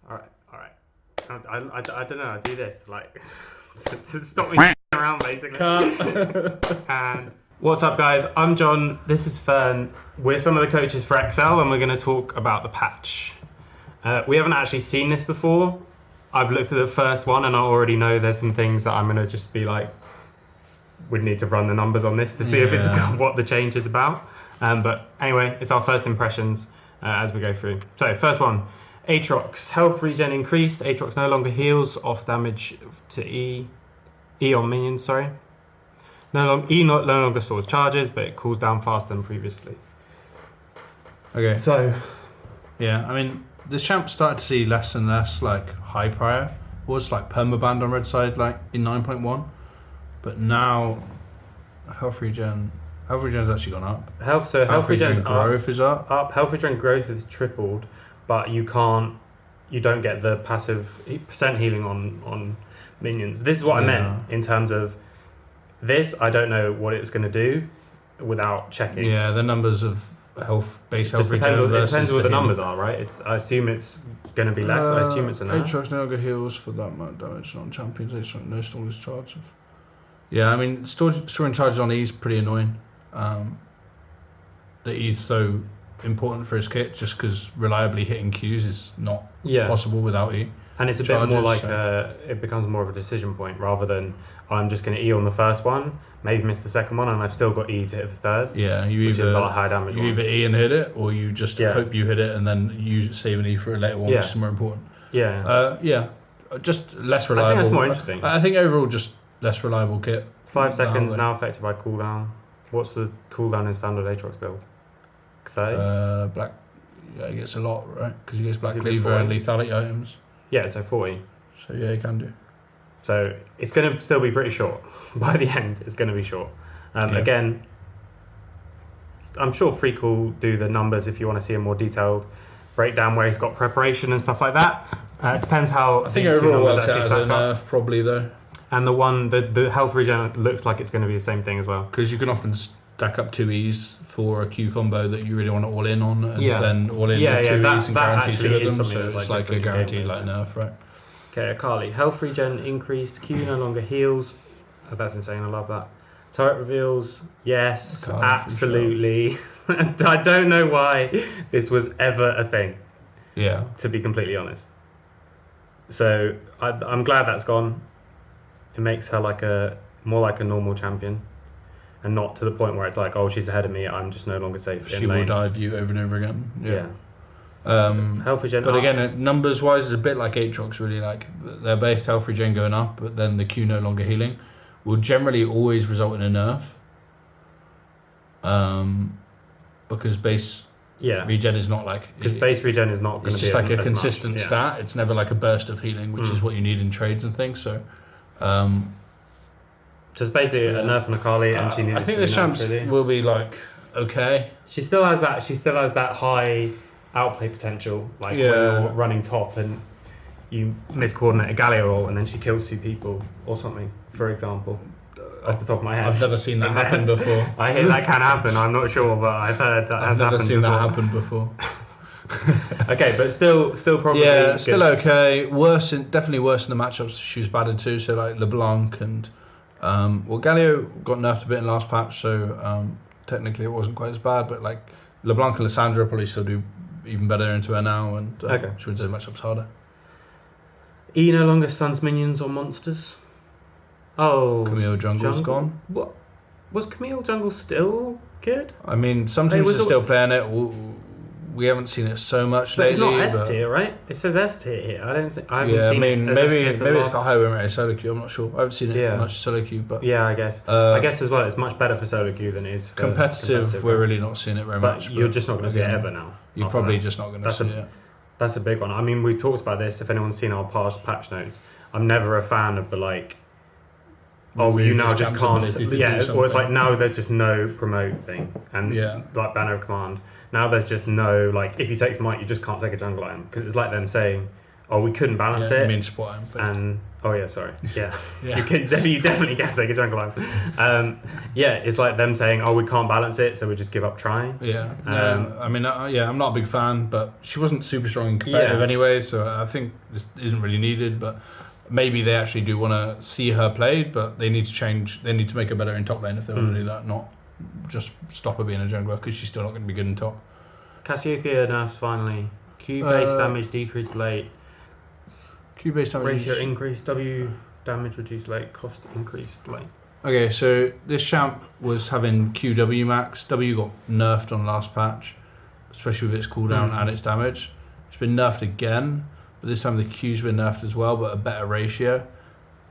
All right. I don't know. I do this like to stop me around basically. And what's up, guys? I'm John. This is Fern. We're some of the coaches for XL, and we're going to talk about the patch. We haven't actually seen this before. I've looked at the first one, and I already know there's some things that I'm going to just be like, we'd need to run the numbers on this to see if it's what the change is about. But anyway, it's our first impressions as we go through. So first one, Aatrox. Health regen increased. Aatrox no longer heals off damage to E on minions, sorry. No longer stores charges, but it cools down faster than previously. Okay. So, yeah, I mean, this champ started to see less and less like high prior. It was like permabanned on red side like in 9.1. But now health regen's actually gone up. Health regen growth is up. Health regen growth is tripled, but you don't get the passive percent healing on minions. This is what I meant in terms of this. I don't know what it's going to do without checking. Yeah, the numbers of base health regen depends. It versus depends what the healing. numbers are, right? I assume it's going to be less. I assume it's enough. Aatrox no longer heals for that amount of damage on champions. Aatrox no storage charge of. Yeah, I mean, storing charges on E is pretty annoying. The E is so important for his kit just because reliably hitting Qs is not possible without E. And it's a bit more like it becomes more of a decision point rather than I'm just going to E on the first one, maybe miss the second one, and I've still got E to hit the third. Yeah, you which is a high damage. You either E and hit it, or you just hope you hit it and then you save an E for a later one, which is more important. Yeah. Just less reliable. I think that's more interesting. I think overall just less reliable kit. 5 seconds now affected by cooldown. What's the cooldown in standard Aatrox build? 30? Black. Yeah, he gets a lot, right? Because he gets Black Cleaver and lethality items. Yeah, so 40. So yeah, he can do. So it's going to still be pretty short. By the end, it's going to be short. Again, I'm sure Phreak will do the numbers if you want to see a more detailed breakdown where he's got preparation and stuff like that. It depends how. I think overall works out as a nerf probably though. And the health regen looks like it's going to be the same thing as well. Because you can often stack up 2 E's for a Q combo that you really want to all in on, and then all in with 2 E's and guarantee 2 of them. So it's like a guaranteed like nerf, right? Okay, Akali. Health regen increased. Q no longer heals. Oh, that's insane. I love that. Turret reveals. Yes, Akali, absolutely. I don't know why this was ever a thing. Yeah. To be completely honest. So I'm glad that's gone. It makes her more like a normal champion, and not to the point where it's like, oh, she's ahead of me, I'm just no longer safe. She will dive you over and over again. Yeah. Health regen. But again, numbers wise, it's a bit like Aatrox. Really, like their base health regen going up, but then the Q no longer healing will generally always result in a nerf. Because base regen is not like because base regen is not. It's just like a consistent stat. It's never like a burst of healing, which is what you need in trades and things. So. Just basically a nerf on Akali, and she needs. I think the champs will be like okay. She still has that high outplay potential, like when you're running top and you miscoordinate a Galio roll, and then she kills 2 people or something, for example. Off the top of my head, I've never seen that happen before. I hear that can happen. I'm not sure, but I've heard that has happened. I've never seen that happen before. Okay, but still probably still okay. Definitely worse in the matchups she was battered to. So like LeBlanc and Galio got nerfed a bit in last patch, so technically it wasn't quite as bad. But like LeBlanc and Lissandra probably still do even better into her now, and she would say matchups harder. E no longer stuns minions or monsters. Oh, Camille jungle's gone. What was Camille jungle still good? I mean, some teams are still playing it. We haven't seen it so much lately. It's not S tier, right? It says S tier here. I haven't seen maybe it's got high win rate solo queue. I'm not sure. I haven't seen it much solo queue, but I guess as well. It's much better for solo queue than it is for competitive. We're really not seeing it very much. You're just not going to see it ever now. You're probably just not going to see it. That's a big one. I mean, we talked about this. If anyone's seen our past patch notes, I'm never a fan of the like. Oh, you now just can't. Or it's like now there's just no promote thing, and like banner of command. Now there's just no like if you take smite, you just can't take a jungle item because it's like them saying, oh, we couldn't balance it. I mean, spot him. And oh yeah, sorry, yeah, Yeah. you definitely can take a jungle line. Yeah, it's like them saying, oh, we can't balance it, so we just give up trying. Yeah, I mean, I'm not a big fan, but she wasn't super strong in competitive anyway, so I think this isn't really needed. But maybe they actually do want to see her played, but they need to change. They need to make her better in top lane if they want to do that, not just stop her being a jungler because she's still not going to be good in top. Cassiopeia nerfs finally. Q-based damage decreased late. Q-based damage Ratio increased. W damage reduced late. Cost increased late. Okay, so this champ was having QW max. W got nerfed on last patch, especially with its cooldown and its damage. It's been nerfed again, but this time the Q's been nerfed as well, but a better ratio.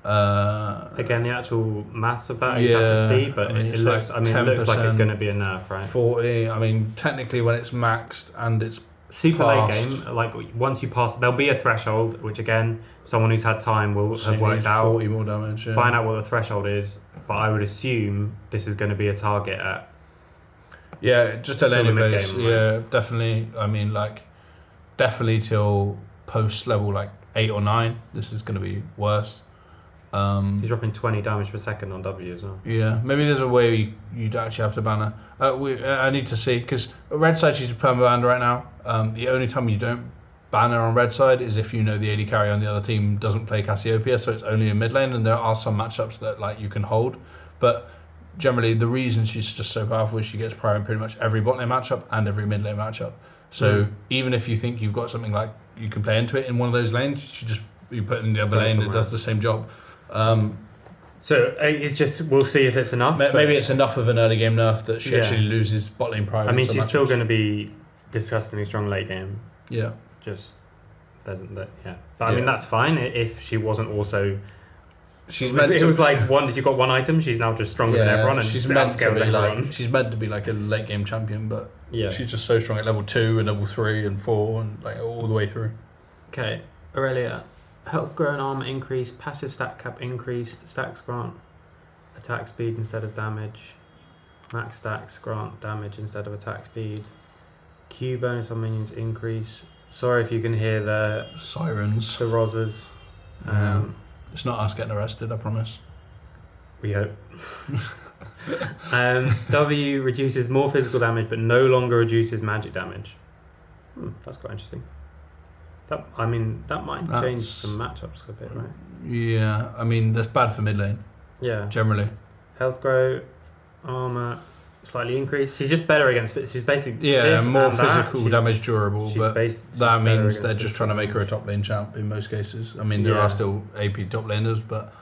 Again, the actual maths of that you have to see, but it looks like it's going to be a nerf, right? 40. I mean, technically, when it's maxed and it's super late game, like once you pass, there'll be a threshold, which again, someone who's had time will have worked out. 40 more damage. Yeah. Find out what the threshold is, but I would assume this is going to be a target at. Yeah, just at any phase. Game, yeah, right? definitely. I mean, definitely till post level 8 or 9. This is going to be worse. He's dropping 20 damage per second on W as well. Yeah, maybe there's a way you'd actually have to ban her. I need to see, because red side she's perma-banned right now. The only time you don't ban her on red side is if you know the AD carry on the other team doesn't play Cassiopeia, so it's only in mid lane, and there are some matchups that you can hold. But generally, the reason she's just so powerful is she gets prior in pretty much every bot lane matchup and every mid lane matchup. So even if you think you've got something like you can play into it in one of those lanes, you put it in the other lane, it does the same job. So it's just, we'll see if it's enough. Maybe it's enough of an early game nerf that she actually loses bot lane prior. I mean, she's still going to be disgustingly strong late game. Yeah. Just doesn't that? Yeah. But, I mean, that's fine if she wasn't also. She's meant. It was like you've got one item. She's now just stronger than everyone, and she's meant to be everyone. She's meant to be like a late game champion, but yeah, she's just so strong at level 2 and level 3 and 4 and all the way through. Okay, Irelia. Health grow and armor increased, passive stat cap increased, stacks grant attack speed instead of damage, max stacks grant damage instead of attack speed, Q bonus on minions increase. Sorry if you can hear the sirens, the rozzers. It's not us getting arrested, I promise. We hope. W reduces more physical damage but no longer reduces magic damage. That's quite interesting. That might change some matchups a bit, right? Yeah, I mean that's bad for mid lane. Yeah. Generally. Health grow, armor slightly increased. She's just better against. She's basically more physical damage durable, but that means they're just trying to make her a top lane champ in most cases. I mean there are still AP top laners, but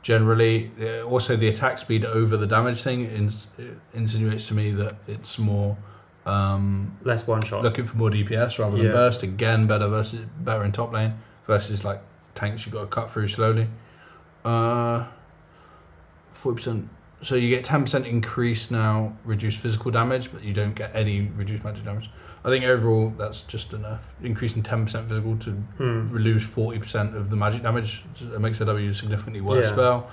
generally also the attack speed over the damage thing insinuates to me that it's more. Less one shot. Looking for more DPS rather than burst. Again, better in top lane versus tanks you've got to cut through slowly. 40%. So you get 10% increase now, reduced physical damage, but you don't get any reduced magic damage. I think overall that's just enough. Increasing 10% physical to lose 40% of the magic damage. It makes the W significantly worse spell.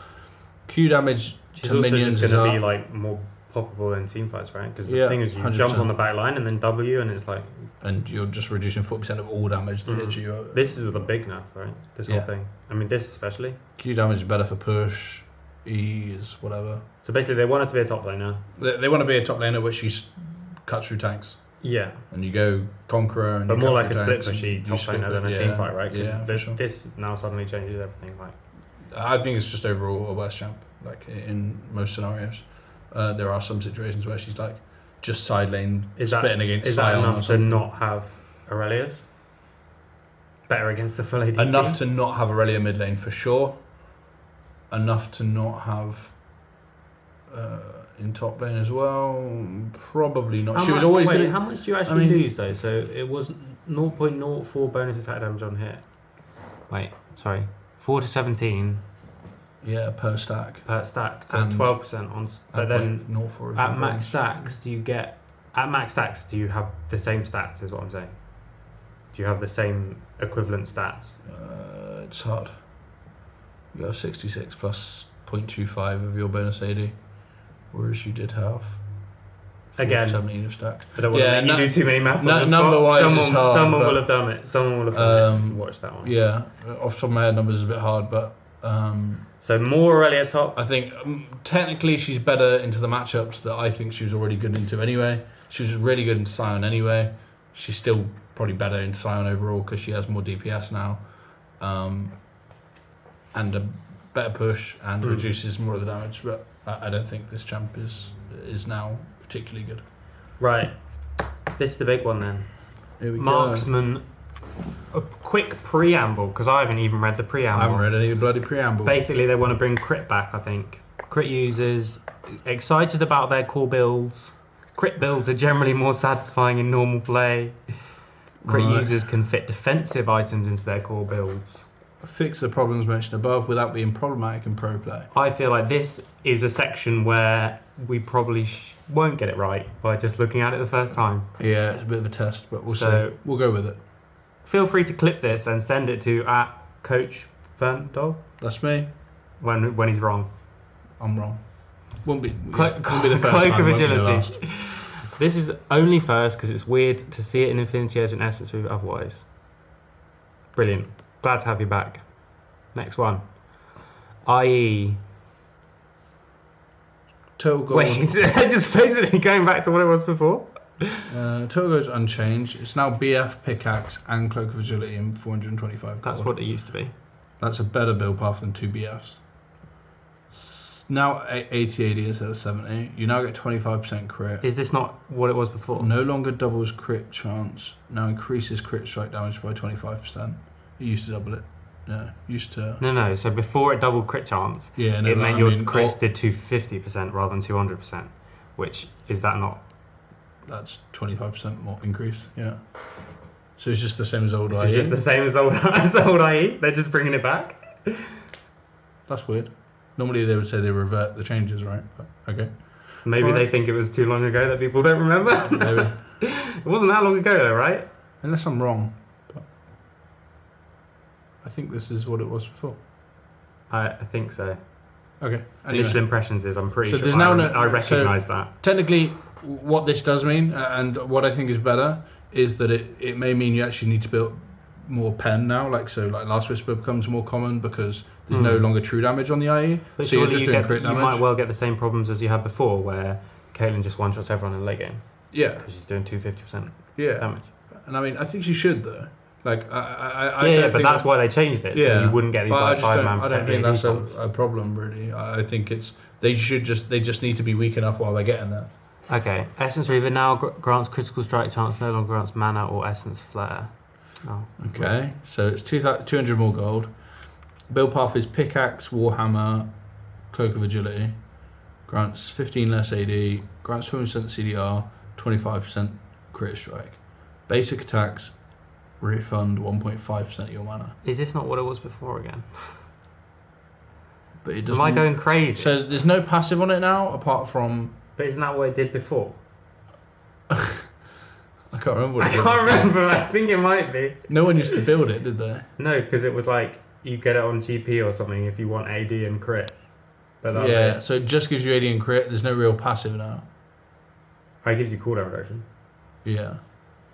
Q damage to minions is going to be more poppable in team fights, right? Because the thing is, you 100%. Jump on the back line and then W, and it's and you're just reducing 40% of all damage that hits you. This is the big nerf, right? This whole thing. I mean, this especially. Q damage is better for push. E is whatever. So basically, they want it to be a top laner. They want to be a top laner, which you cut through tanks. Yeah. And you go Conqueror, and but more like a split pushy top laner than a team fight, right? Because sure. This now suddenly changes everything. I think it's just overall a worse champ. In most scenarios. There are some situations where she's just side lane splitting against Is that enough to not have Aurelia's? Better against the full AD Enough to not have Irelia mid lane for sure. Enough to not have in top lane as well. Probably not. How much do you actually lose though? So it was 0.04 bonus attack damage on hit. 4 to 17. Yeah, per stack. So 12% on. But then at max stacks, do you have the same stats? Is what I'm saying. Do you have the same equivalent stats? It's hard. You have 66 plus 0.25 of your bonus AD, whereas you did have Again, 17 of stack. I don't want to make you do too many maths on the spot. Number-wise, it's hard. Someone will have done it. Someone will have done it. Watch that one. Yeah, off the top of my head, numbers is a bit hard, but... so more Irelia top. I think technically she's better into the matchups that I think she was already good into anyway. She was really good into Sion anyway. She's still probably better into Sion overall because she has more DPS now. And a better push and reduces more of the damage, but I don't think this champ is now particularly good. Right, this is the big one then. Here we Marksman. A quick preamble because I haven't even read the preamble. I haven't read any bloody preamble. Basically, they want to bring crit back. I think crit users excited about their core builds. Crit builds are generally more satisfying in normal play. Crit users can fit defensive items into their core builds. Fix the problems mentioned above without being problematic in pro play. I feel like this is a section where we probably won't get it right by just looking at it the first time. Yeah, it's a bit of a test, but we'll see. We'll go with it. Feel free to clip this and send it to Coach Furndog. That's me. When he's wrong. I'm wrong. Won't be the first Cloak time, of won't be the Agility. last. This is only first because it's weird to see it in Infinity Edge and Essence Reaver otherwise. Brilliant. Glad to have you back. Next one. IE. Total gold. Wait, is it just basically going back to what it was before? Total gold is unchanged. It's now BF, Pickaxe, and Cloak of Agility in 425 gold. That's what it used to be. That's a better build path than 2 BFs. Now 80 AD instead of 70. You now get 25% crit. Is this not what it was before? No longer doubles crit chance. Now increases crit strike damage by 25%. It used to double it. No, used to. No. So before it doubled crit chance, yeah, no, it meant your crits did 250% rather than 200%. Which is that not? That's 25% more increase. Yeah. So it's just the same as old IE. It's just the same as old IE. They're just bringing it back. That's weird. Normally they would say they revert the changes, right? But, okay. Maybe they think it was too long ago that people don't remember. Maybe. It wasn't that long ago though, right? Unless I'm wrong. But I think this is what it was before. I think so. Okay. Anyway. Initial impressions is I'm pretty So sure there's now I recognise that. Technically, what this does mean, and what I think is better, is that it may mean you actually need to build more pen now. Like Last Whisper becomes more common because there's no longer true damage on the IE. But so you're just doing crit damage. You might well get the same problems as you had before, where Caitlyn just one-shots everyone in the late game. Yeah. Because she's doing 250% damage. And I mean, I think she should though. Like, but that's why they changed it. So you wouldn't get these like 5-man. I don't think that's a problem really. I think they just need to be weak enough while they're getting there. Okay, Essence Reaver now grants critical strike chance, no longer grants mana or Essence Flare. Oh, okay, so it's 200 more gold. Build path is Pickaxe, Warhammer, Cloak of Agility. Grants 15 less AD, grants 20% CDR, 25% crit strike. Basic attacks, refund 1.5% of your mana. Is this not what it was before again? But it doesn't. Am I going crazy? So there's no passive on it now, apart from... But isn't that what it did before? I can't remember what it did. I can't remember, I think it might be. No one used to build it, did they? No, because it was like, you get it on GP or something if you want AD and crit. But that was it. So it just gives you AD and crit, there's no real passive now. It gives you cooldown reduction. Yeah.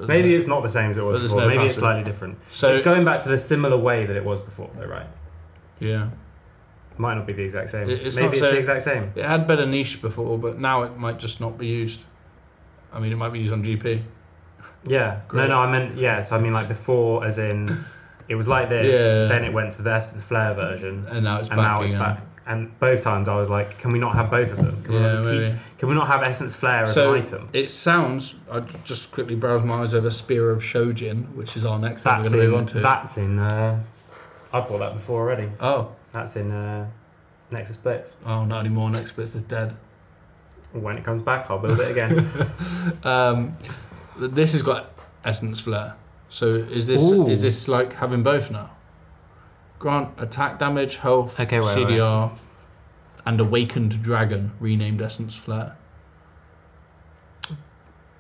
Maybe it's not the same as it was before. Maybe it's slightly different. So it's going back to the similar way that it was before, though, right? Yeah. Might not be the exact same. Maybe it's the exact same. It had better niche before, but now it might just not be used. I mean, it might be used on GP. Yeah. Great. No, I meant, so I mean like before, as in, it was like this, then it went to the Flare version. And now it's back. And both times I was like, can we not have both of them? Can we not have Essence Flare as an item? It sounds, I just quickly browse my eyes over Spear of Shojin, which is our next thing we're going to move on to. That's in, I bought that before already. Oh. That's in Nexus Blitz. Oh, not anymore, Nexus Blitz is dead. When it comes back, I'll build it again. This has got Essence Flare. So is this like having both now? Grant attack damage, health, CDR, and Awakened Dragon, renamed Essence Flare.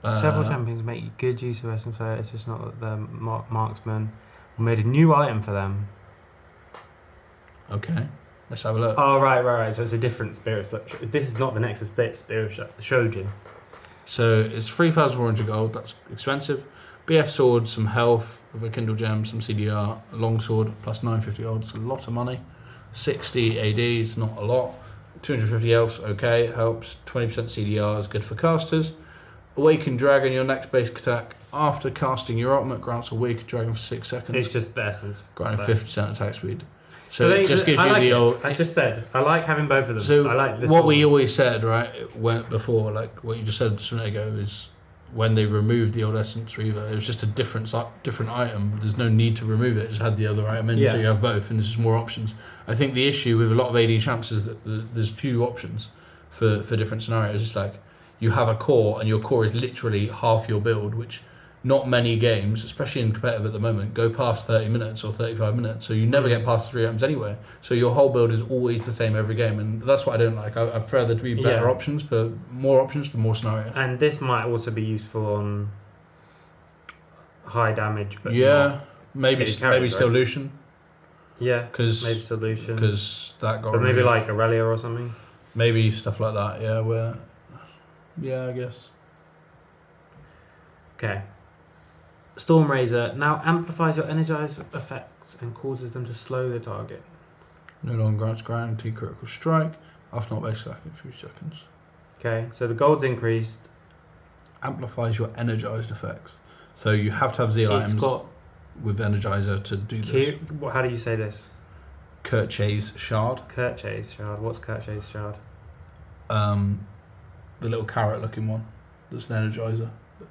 Several champions make good use of Essence Flare. It's just not that the marksman. We made a new item for them. Okay, let's have a look. Oh, right. So it's a different Spear of... This is not the Nexus Blitz Spear of Shojin. So it's 3,400 gold. That's expensive. BF sword, some health with a Kindle gem, some CDR. Long sword plus 950 gold. It's a lot of money. 60 ADs, not a lot. 250 elves, okay, helps. 20% CDR is good for casters. Awakened Dragon, your next basic attack after casting your ultimate grants Awakened Dragon for 6 seconds. It's just the essence. Granting 50% attack speed. So it just gives you the old. I just said I like having both of them. So I like this what we always said, right, before, like what you just said just a minute ago, is when they removed the old Essence Reaver, it was just a different item. There's no need to remove it. It just had the other item in, so you have both, and there's just more options. I think the issue with a lot of AD champs is that there's few options for different scenarios. It's like you have a core, and your core is literally half your build, which not many games, especially in competitive at the moment, go past 30 minutes or 35 minutes. So you never get past 3 items anyway. So your whole build is always the same every game, and that's what I don't like. I prefer there to be better options for more scenarios. And this might also be useful on high damage, but maybe still Lucian. Yeah, maybe solution. Because that got. But maybe like Irelia or something. Maybe stuff like that. I guess. Okay. Stormrazor now amplifies your energize effects and causes them to slow the target. No longer grants guaranteed critical strike after not basic attack in a few seconds. Okay, so the gold's increased. Amplifies your energized effects. So you have to have zeal items with energizer to do this. How do you say this? Kirche's Shard. Kirche's Shard. What's Kirche's Shard? The little carrot looking one. That's an energizer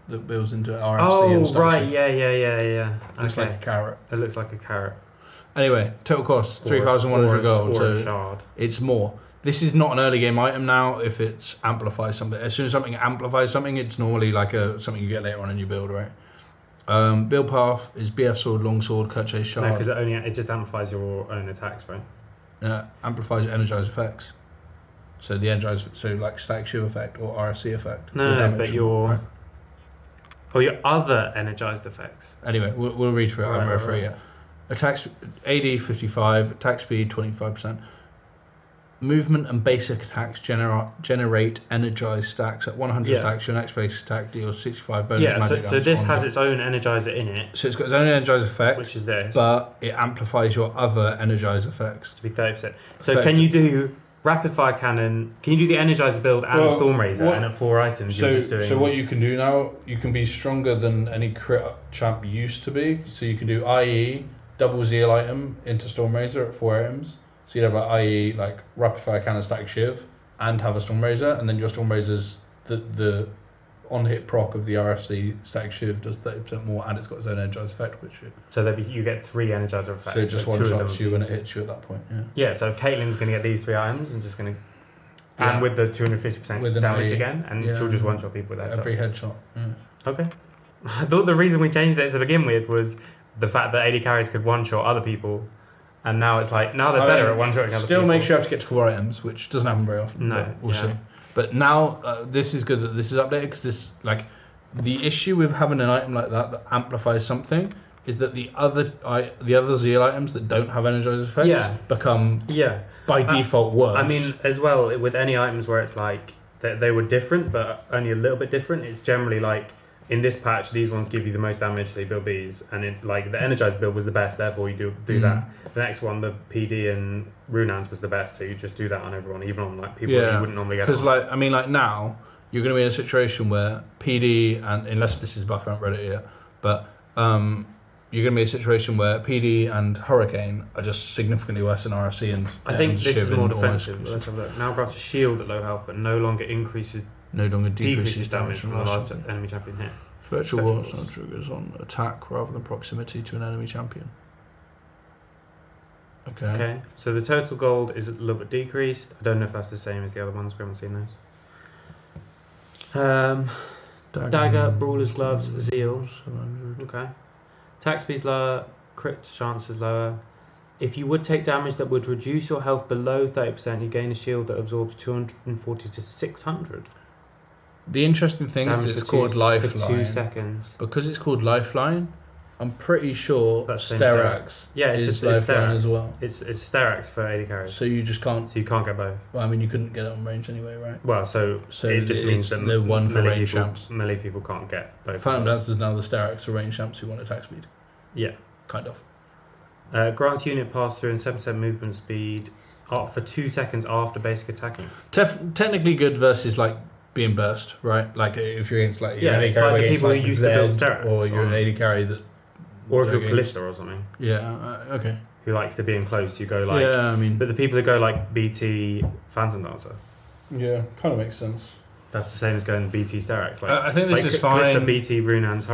that builds into RFC and stuff. Oh, right, yeah. Looks like a carrot. It looks like a carrot. Anyway, total cost 3,100 gold. So shard. It's more. This is not an early game item now. If it amplifies something, as soon as something amplifies something, it's normally like something you get later on in your build, right? Build path is BF sword, long sword, Kirche's Shard. No, because it just amplifies your own attacks, right? Amplifies energized effects. So the energized, like static shield effect or RSC effect. No, but your other energized effects. Anyway, we'll read through it. I haven't read through it yet. Attacks AD 55, attack speed 25%. Movement and basic attacks generate energized stacks. At 100 stacks, your next basic attack deals 65 bonus magic damage. So this has its own energizer in it. So it's got its own energized effect, which is this, but it amplifies your other energized effects to be 30%. So can you do rapid fire cannon? Can you do the energizer build and Stormrazor and at 4 items? So what you can do now, you can be stronger than any crit champ used to be. So you can do IE double zeal item into Stormrazor at 4 items. So you'd have like IE, like rapid fire cannon, static shiv, and have a Stormrazor, and then your Stormrazor's the on hit proc of the RFC static shiv does 30% more, and it's got its own energized effect, which you get 3 energizer effects. So it just one shots you when it hits you at that point. Yeah. So Caitlyn's going to get these 3 items and just going to, and with the 250% damage again, and she'll just one shot people with that. Every headshot. Yeah. Okay. I thought the reason we changed it to begin with was the fact that AD carries could one shot other people. And now it's like, now they're better at one-shotting other people. Still makes you have to get to 4 items, which doesn't happen very often. No, but we'll see. But now, this is good that this is updated, because this, like, the issue with having an item like that amplifies something is that the other zeal items that don't have energized effects become, by default, worse. I mean, as well, with any items where it's like, they were different, but only a little bit different, it's generally like, in this patch, these ones give you the most damage, so you build these. And the energized build was the best, therefore you do that. The next one, the PD and Runans was the best, so you just do that on everyone, even on like people that you wouldn't normally get. Because now you're going to be in a situation where PD and unless this is buff, I haven't read it yet, but you're going to be in a situation where PD and Hurricane are just significantly worse than RFC and. I think this is more defensive. Let's have a look. Now grants a shield at low health, but no longer decreases damage from the last enemy champion hit. Virtual War triggers on attack rather than proximity to an enemy champion. Okay. So the total gold is a little bit decreased. I don't know if that's the same as the other ones. We haven't seen those. Dagger, Brawler's Gloves, Zeal. Okay. Attack speed's lower. Crit chance is lower. If you would take damage that would reduce your health below 30%, you gain a shield that absorbs 240 to 600. The interesting thing is it's called Lifeline. For 2 seconds. Because it's called Lifeline, I'm pretty sure That's same Sterax is lifeline as well. It's Sterax for AD carries. So you just can't. So you can't get both. Well, I mean, you couldn't get it on range anyway, right? Well, so it just means that the one for range champs. Melee people can't get both. Phantom Dance is now the Sterax for range champs who want attack speed. Yeah. Kind of. Grants unit pass through and 7% movement speed up for 2 seconds after basic attacking. Technically good versus like being burst, right? Like if you're against like an AD carry the people who used to build Sterax, or you're an AD carry that, or if you're Callista or something. Yeah. Okay. Who likes to be enclosed? You go like. Yeah, I mean. But the people who go like BT Phantom Dancer. Yeah, kind of makes sense. That's the same as going BT Sterax. Like, I think this is fine. Callista, BT Runan's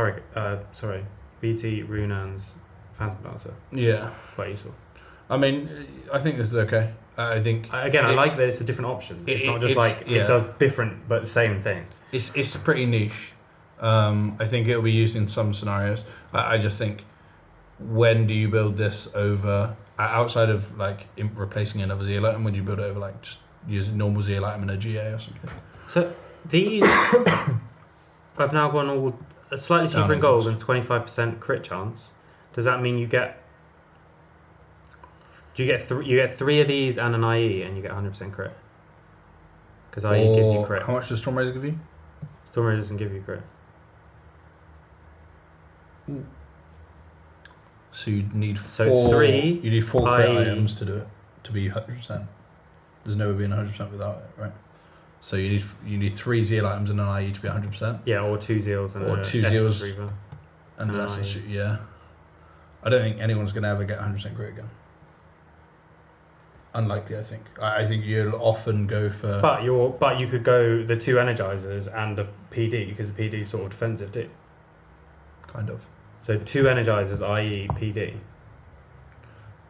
BT Runan's Phantom Dancer. Yeah. Quite useful. I mean, I think this is okay. I think I like that it's a different option. It's not just it does different but same thing. It's pretty niche. I think it'll be used in some scenarios. I just think, when do you build this over outside of like replacing another Zeal item? Would you build it over like just using normal Zeal item in a GA or something? So these I've now gone all slightly cheaper in gold and 25% crit chance. Does that mean you get three of these and an IE and you get 100% crit? Because IE gives you crit. How much does Stormrazor give you? Stormrazor doesn't give you crit. Ooh. So you need four. You need 4 crit items to do it to be 100%. There's never been 100% without it, right? So you need 3 Zeal items and an IE to be 100%. Yeah, or 2 Zeals and or 2 Zeals Reaver and an SS. Yeah. I don't think anyone's going to ever get 100% crit again. Unlikely, I think. I think you'll often go for. But you could go the 2 energizers and a PD because the PD is sort of defensive too. Kind of. So 2 energizers, i.e. PD.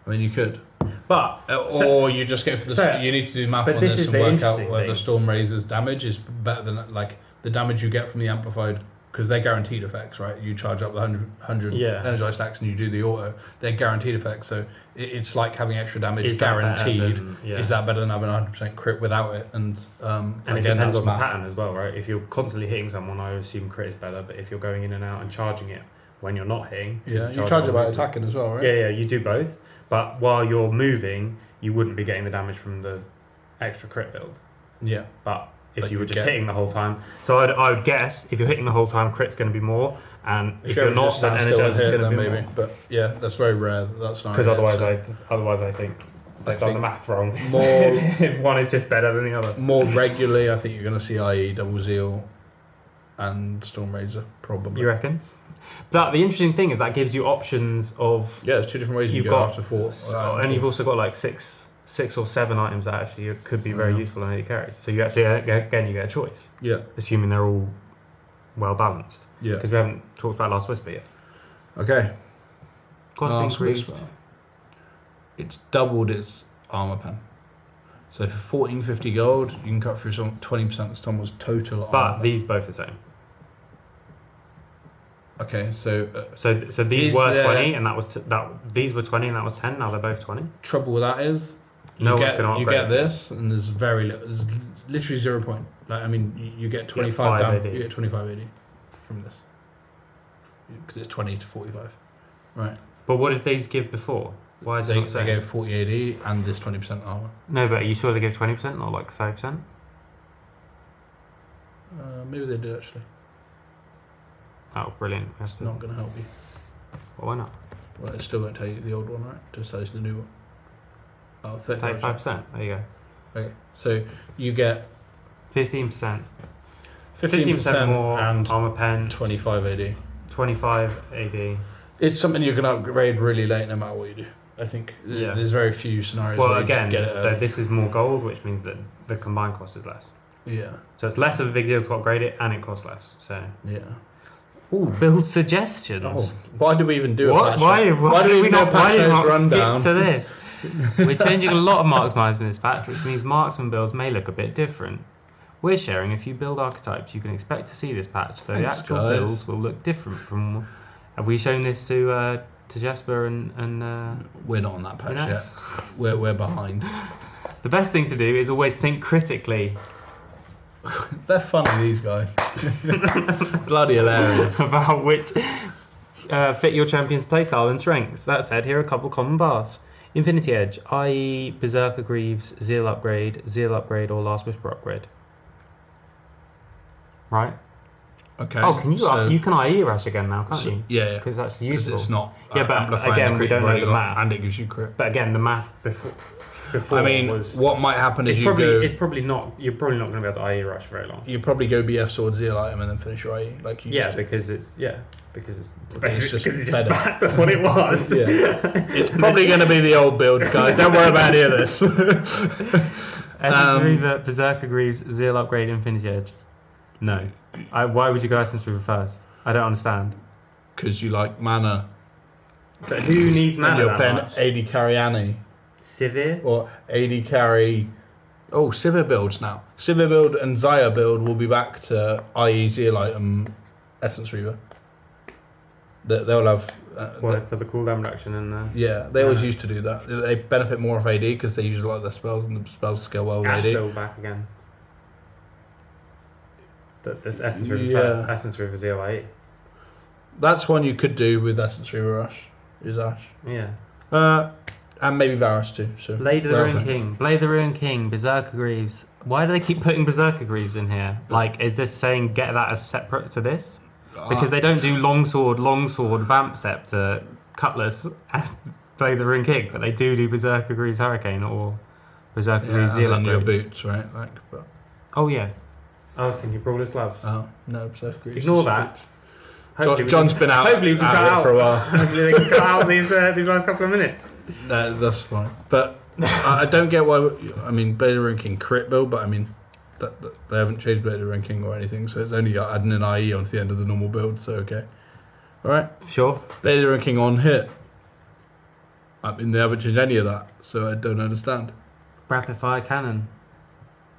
I mean, you could. But or you just go for the. You need to do math on this and work out whether Stormrazor's damage is better than like the damage you get from the amplified, because they're guaranteed effects, right? You charge up the 100 energized stacks and you do the auto. They're guaranteed effects, so it's like having extra damage is guaranteed. Is that better than having 100% crit without it? And it depends on the pattern as well, right? If you're constantly hitting someone, I assume crit is better. But if you're going in and out and charging it when you're not hitting, you charge it by attacking as well, right? Yeah, you do both. But while you're moving, you wouldn't be getting the damage from the extra crit build. Yeah. But if you were just hitting the whole time. So I would guess if you're hitting the whole time, crit's going to be more. And if you're not, then energize is going to be maybe more. But yeah, that's very rare. That's not. Because otherwise I think they've done the math wrong. More if one is just better than the other. More regularly, I think you're going to see IE, Double Zeal, and Stormrazor probably. You reckon? But the interesting thing is that gives you options of. Yeah, there's 2 different ways you go after 4. And you've also got like 6 or 7 items that actually could be very useful in AD carries. So you actually again you get a choice. Yeah. Assuming they're all well balanced. Yeah. Because we haven't talked about Last Whisper yet. Okay. Cost increased. It's doubled its armor pen. So for 1450 gold, you can cut through 20% of someone's total armor. But these both the same. Okay, so these were 20 and these were 20 and that was 10. Now they're both 20. Trouble with that is you get this and there's very little. There's literally 0 point. Like I mean, you get 25 damage. You get 25 AD from this because it's 20 to 45, right? But what did these give before? Why is it not saying? They gave 40 AD and this 20% armor. No, but are you sure they gave 20%, not like 30%? Maybe they did actually. Oh, brilliant. It's not going to help you. Well, why not? Well, it's still going to tell you the old one, right? To size the new one. Oh, 35%. There you go. Okay, so you get 15%. 15% more and armor pen. 25 AD. 25 AD. It's something you can upgrade really late no matter what you do. I think there's very few scenarios well, where you again, get it this is more gold, which means that the combined cost is less. Yeah. So it's less of a big deal to upgrade it, and it costs less. So yeah. Ooh, build suggestions. Oh, why do we even do what? a patch? Why do we not rundown? skip to this? We're changing a lot of marksman in this patch, which means marksman builds may look a bit different. We're sharing a few build archetypes you can expect to see this patch, though the actual builds will look different from. Have we shown this to Jesper and we're not on that patch yet. We're behind. The best thing to do is always think critically. They're funny, these guys. Bloody hilarious. About which fit your champion's playstyle and strengths. That said, here are a couple common buffs. Infinity Edge, i.e. Berserker Greaves, Zeal upgrade, or Last Whisper upgrade. Right? Okay. Oh, can you can IE rush again now, can't you? Yeah. Because that's useful. It's not. Yeah, but again, we don't know the math. And it gives you crit. But again, the math before I mean, was, what might happen is it's probably not. You're probably not going to be able to IE rush very long. You probably go BF sword Zeal item and then finish your IE like you used to. because it's just back to what it was. Yeah. It's probably going to be the old builds, guys. Don't worry about any of this. Essence Reaver, Berserker Greaves, Zeal upgrade, Infinity Edge. No. Why would you go Essence Reaver first? I don't understand. Because you like mana. But who needs mana? You're playing much? AD carry Annie. Sivir? Or AD carry. Oh, Sivir builds now. Sivir build and Xayah build will be back to IE Zeal item Essence Reaver. They'll have. For the cooldown reduction and yeah, they always used to do that. They benefit more of AD because they use a lot of their spells and the spells scale well with Ash AD. build back again. This Essence Reaver first. Essence Reaver Zeal IE. That's one you could do with Essence Reaver Rush. Is Ash. Yeah. And maybe Varus too. So Blade of the Ruined King, Berserker Greaves. Why do they keep putting Berserker Greaves in here? Like, is this saying get that as separate to this? Because they don't do longsword, vamp scepter, cutlass, and Blade of the Ruined King, but they do Berserker Greaves Hurricane or Berserker Greaves Zeal on your upgrade. boots, right? But. Oh yeah. I was thinking Brawler's Gloves. Oh no, Berserker Greaves. Ignore that. John's been out. Hopefully we can cut out for a while. Hopefully they can cut out these last couple of minutes. No, that's fine. But I don't get why. I mean, Blade of the Ruined King crit build, but I mean, they haven't changed Blade of the Ruined King or anything, so it's only adding an IE onto the end of the normal build. So okay, all right. Sure. Blade of the Ruined King on hit. I mean, they haven't changed any of that, so I don't understand. Rapid fire cannon.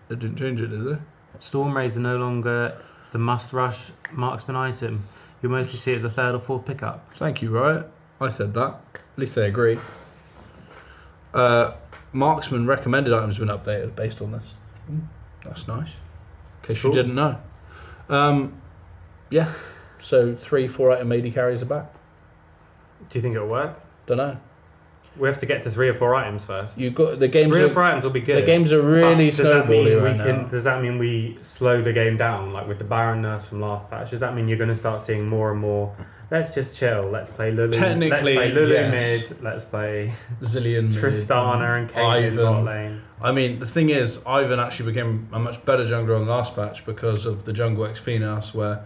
They didn't change it, did they? Stormrazor no longer the must rush marksman item. You mostly see it as a third or fourth pickup. Thank you, Riot. I said that. At least they agree. Marksman recommended items have been updated based on this. That's nice. In case you didn't know. Yeah. So 3-4 item AD carries are back. Do you think it'll work? Don't know. We have to get to 3 or 4 items first. You've got the games. 3 or 4 items will be good. The games are really snowballing right now. Does that mean we slow the game down, like with the Baron nerfs from last patch? Does that mean you're going to start seeing more and more? Let's just chill. Let's play Lulu. Technically, let's play Lulu yes. mid. Let's play Zillion Tristana and Camille in bot lane. I mean, the thing is, Ivan actually became a much better jungler on the last patch because of the jungle XP nerfs, where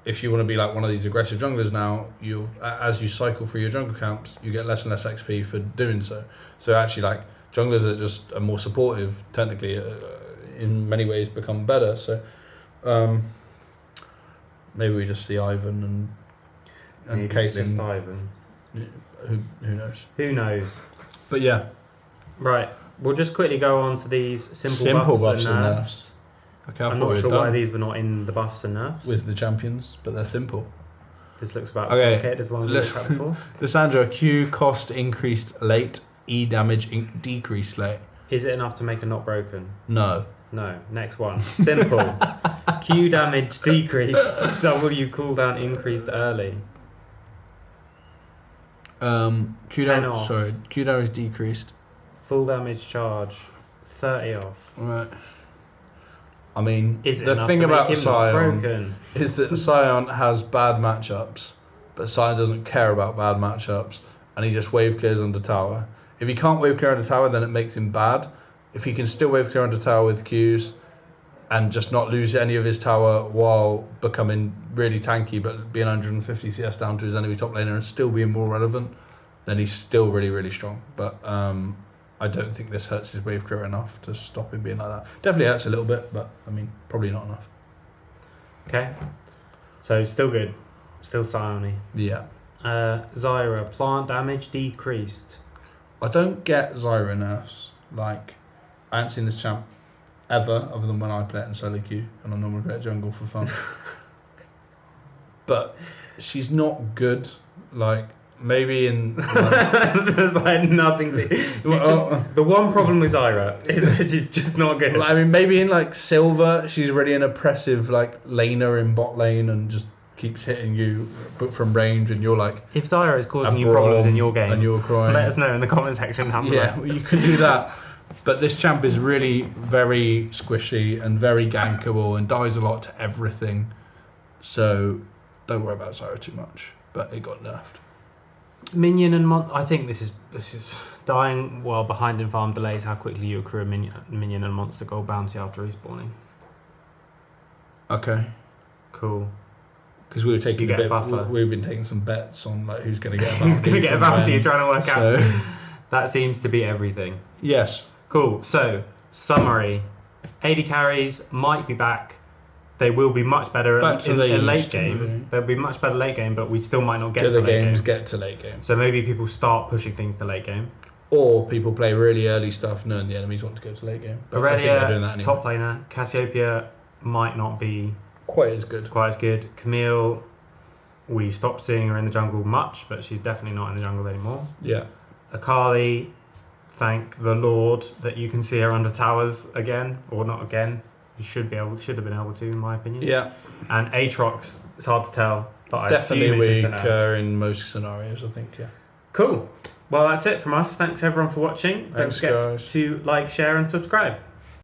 if you want to be like one of these aggressive junglers now, as you cycle through your jungle camps, you get less and less XP for doing so. So actually, like junglers that just are more supportive, technically, in many ways become better. So maybe we just see Ivan and Caitlyn. Just Ivan. Who knows? Who knows? But yeah. Right. We'll just quickly go on to these simple buffs and nerfs. Okay, I'm not sure why these were not in the buffs and nerfs. With the champions, but they're simple. This looks about complicated as long as we've had before. Lissandra, Q cost increased late, E damage decreased late. Is it enough to make a not broken? No. No. Next one. Simple. Q damage decreased, W cooldown increased early. Q damage decreased. Full damage charge, 30 off. Right. I mean, the thing about Sion is that Sion has bad matchups, but Sion doesn't care about bad matchups, and he just wave clears under tower. If he can't wave clear under tower, then it makes him bad. If he can still wave clear under tower with Qs, and just not lose any of his tower while becoming really tanky, but being 150 CS down to his enemy top laner and still being more relevant, then he's still really, really strong. But I don't think this hurts his wave clear enough to stop him being like that. Definitely hurts a little bit, but I mean, probably not enough. Okay. So still good. Still Sion-y. Yeah. Zyra, plant damage decreased. I don't get Zyra nerfs. Like, I haven't seen this champ ever, other than when I play it in solo queue, and I normally play it jungle for fun. But she's not good. Like, maybe in there's like nothing to the one problem with Zyra is that she's just not good. I mean, maybe in like silver she's really an oppressive like laner in bot lane and just keeps hitting you, but from range, and you're like, if Zyra is causing you problems in your game, and you're crying, let us know in the comment section. Yeah, well, you can do that. But this champ is really very squishy and very gankable and dies a lot to everything. So don't worry about Zyra too much. But it got nerfed. Minion and I think this is dying while behind in farm delays how quickly you accrue a minion and monster gold bounty after respawning. Okay. Cool. Because we were taking a buffer. We've been taking some bets on like who's going to get a bounty. Who's going to get a bounty? You're trying to work so. out. That seems to be everything. Yes. Cool. So summary: AD carries might be back. They will be much better in late game. They'll be much better late game, but we still might not get to late game. Get to late game. So maybe people start pushing things to late game. Or people play really early stuff knowing the enemies want to go to late game. Irelia, anyway. Top laner. Cassiopeia might not be quite as good. Camille, we stopped seeing her in the jungle much, but she's definitely not in the jungle anymore. Yeah. Akali, thank the Lord that you can see her under towers again, or not again. You should have been able to, in my opinion. Yeah. And Aatrox, it's hard to tell, but definitely I assume it's weaker in most scenarios, I think. Yeah. Cool. Well, that's it from us. Thanks everyone for watching. Don't forget to like, share, and subscribe.